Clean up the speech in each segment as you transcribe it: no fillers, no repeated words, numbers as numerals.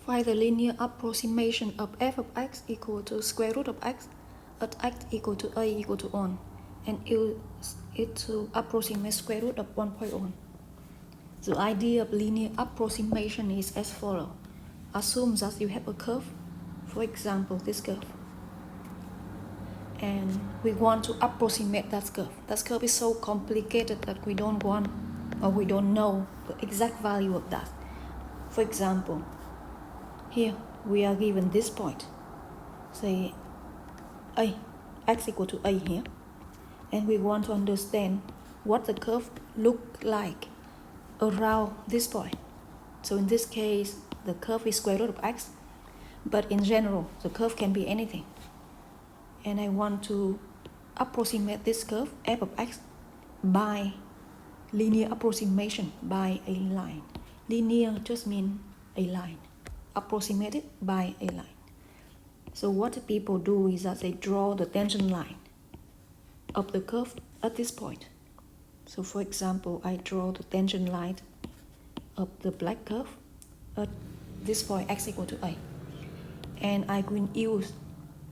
Find the linear approximation of f of x equal to square root of x at x equal to a equal to 1 and use it to approximate square root of 1.1. The idea of linear approximation is as follows. Assume that you have a curve, for example this curve, and we want to approximate that curve. That curve is so complicated that we don't want or we don't know the exact value of that. For example, here we are given this point, say a, x equal to a here, and we want to understand what the curve look like around this point. So in this case, the curve is square root of x, but in general, the curve can be anything. And I want to approximate this curve, f of x, by linear approximation by a line. Linear just means a line, approximated by a line. So what people do is that they draw the tangent line of the curve at this point. So for example, I draw the tangent line of the black curve at this point x equal to a. And I will use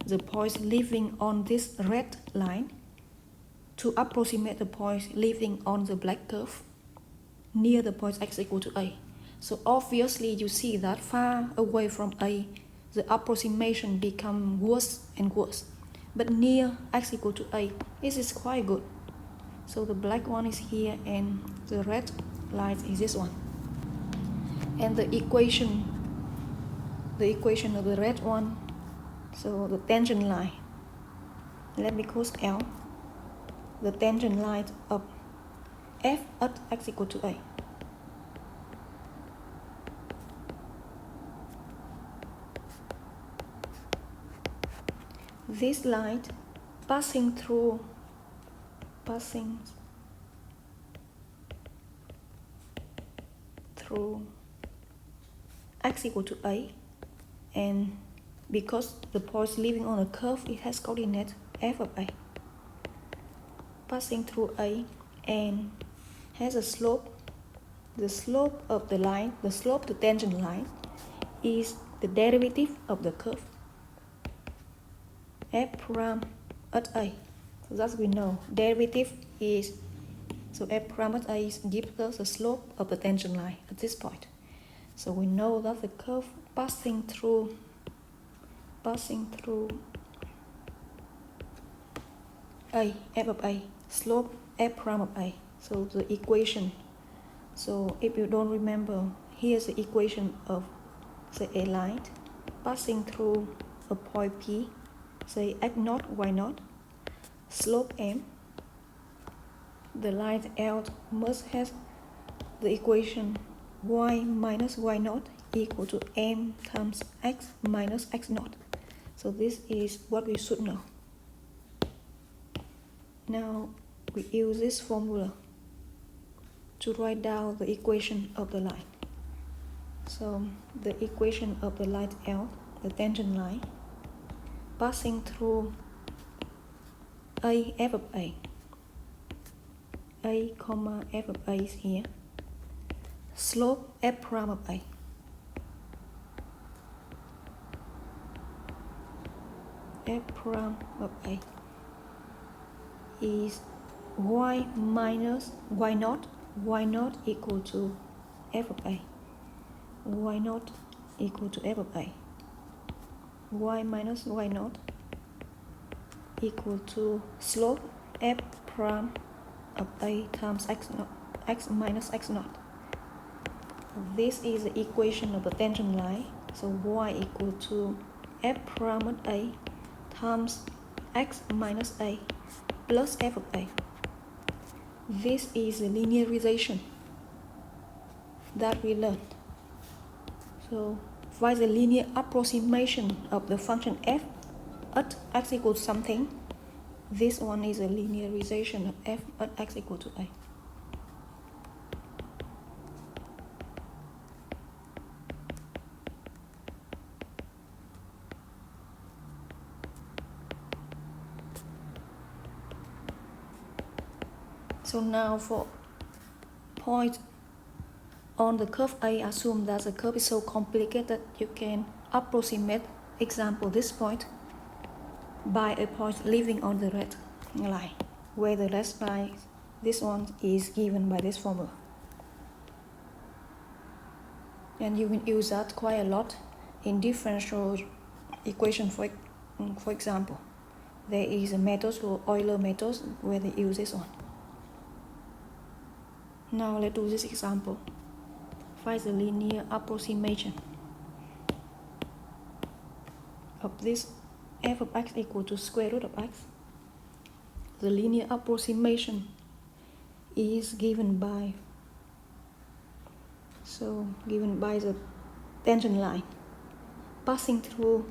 the points living on this red line to approximate the points living on the black curve near the point x equal to a. So obviously you see that far away from a, the approximation become worse and worse. But near x equal to a, this is quite good. So the black one is here and the red line is this one. And the equation of the red one, so the tangent line, let me call L, the tangent line of f at x equal to a. This line passing through x equal to a, and because the points living on a curve, it has coordinate f of a, passing through a and has a slope. The slope of the line, the slope of the tangent line is the derivative of the curve f prime at a. So that we know derivative is, so f prime at a gives us the slope of the tangent line at this point. So we know that the curve passing through a, f of a, slope f prime of a. So the equation, so if you don't remember, here's the equation of, say, a line passing through a point P, say x naught, y naught, slope m. The line L must have the equation y minus y naught equal to m times x minus x naught. So this is what we should know. Now we use this formula to write down the equation of the line. So the equation of the line L, the tangent line, passing through a, f of a, comma f of a is here, slope f prime of a, f prime of a is y minus y naught equal to f of a, y naught equal to f of a, y minus y naught equal to slope f prime of a times x naught, x minus x naught. This is the equation of the tangent line. So y equal to f prime of a times x minus a plus f of a. This is the linearization that we learned. So find the linear approximation of the function f at x equals something. This one is a linearization of f at x equal to a. So now for point On the curve A, assume that the curve is so complicated that you can approximate, example, this point by a point living on the red line, where the red line, this one is given by this formula. And you can use that quite a lot in differential equation. For example, there is a method called Euler method where they use this one. Now let's do this example. Find the linear approximation of this f of x equal to square root of x. The linear approximation is given by the tangent line passing through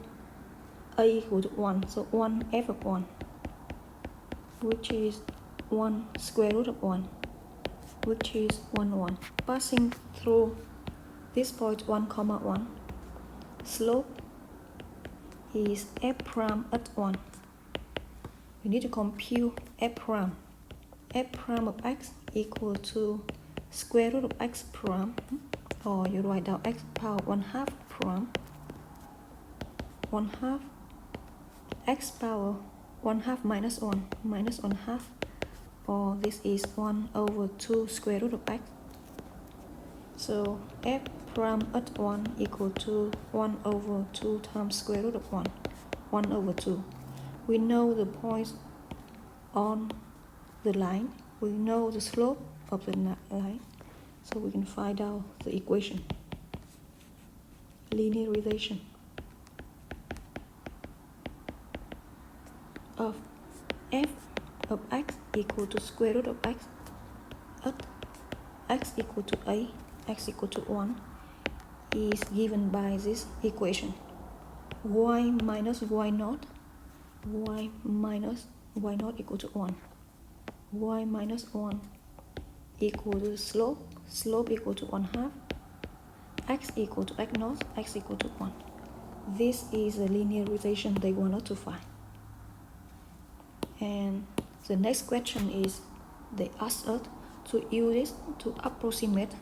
a equal to 1, so 1 f of 1, which is 1 square root of 1, which is 1, passing through this point 1, 1. Slope is f prime at 1. We need to compute f prime. F prime of x equal to square root of x prime, or you write down x power 1/2 prime, 1/2 x power 1/2 minus 1 minus 1/2, or this is 1/2 square root of x. So f prime at 1 equal to 1/2 times square root of 1, 1/2. We know the points on the line, we know the slope of the line, so we can find out the equation. Linearization of f of x equal to square root of x at x equal to a, x equal to 1 is given by this equation. Y minus y naught, y minus y naught equal to 1. Y minus 1 equal to slope, slope equal to 1/2, x equal to x naught, x equal to 1. This is the linearization they want us to find. And the next question is, they ask us to use this to approximate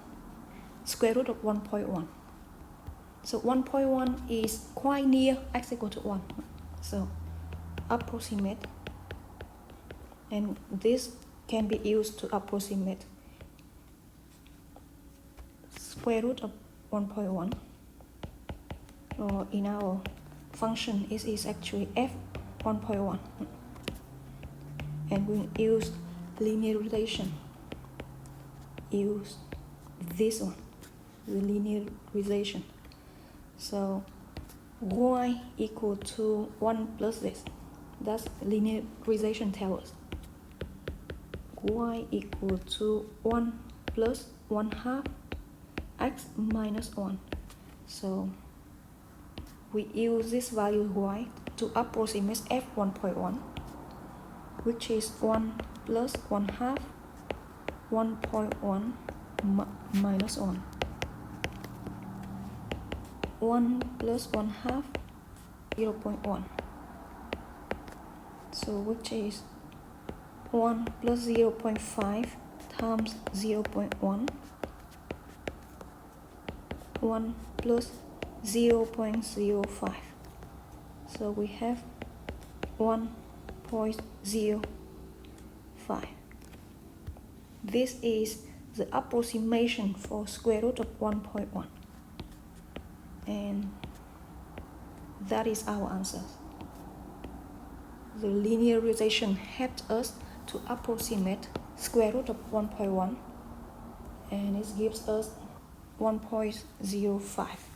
square root of 1.1. So 1.1 is quite near x equal to 1. So approximate, and this can be used to approximate square root of 1.1, or in our function it is actually f 1.1, and we use linearization, use this one, the linearization. So y equal to 1 plus this, that's linearization tells us. Y equal to 1 plus 1/2 x minus 1. So we use this value y to approximate f 1.1, which is 1 plus 1/2 1.1 minus 1. 1 plus 1/2 0.1. So which is 1 plus 0.5 times 0.1, 1 plus 0.05. So we have 1.05. This is the approximation for square root of 1.1. And that is our answer. The linearization helped us to approximate square root of 1.1, and it gives us 1.05.